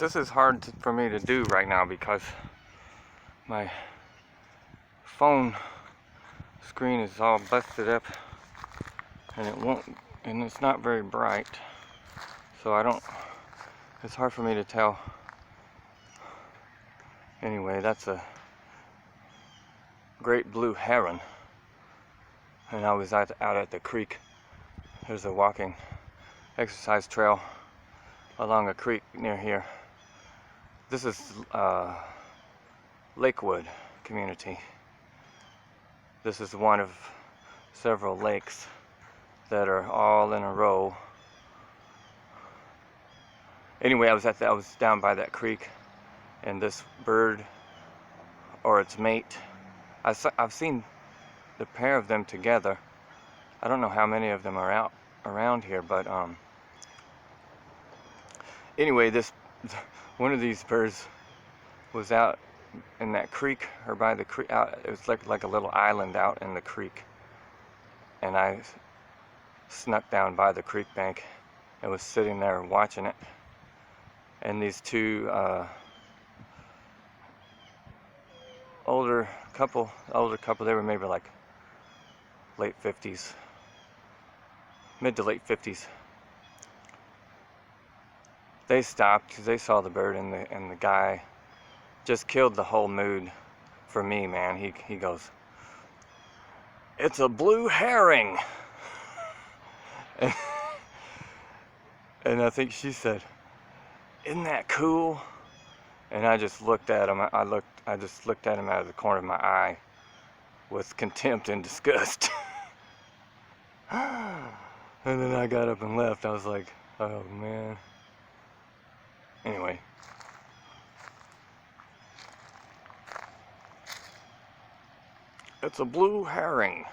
this is hard for me to do right now because my phone screen is all busted up and it's not very bright, so it's hard for me to tell. Anyway, that's a great blue heron, and I was out at the creek. There's a walking exercise trail along a creek near here. This is Lakewood community. This is one of several lakes that are all in a row. Anyway, I was down by that creek, and this bird or its mate, I've seen the pair of them together. I don't know how many of them are out around here, but anyway, one of these birds was out in that creek, or by the creek. It was like a little island out in the creek, and I snuck down by the creek bank and was sitting there watching it. And these two older couple, they were maybe like late 50s, mid to late 50s. They stopped because they saw the bird, and the guy just killed the whole mood for me, man. He goes, "It's a blue herring." And I think she said, "Isn't that cool?" And I just looked at him. I just looked at him out of the corner of my eye with contempt and disgust. And then I got up and left. I was like, oh man. Anyway. It's a blue herring.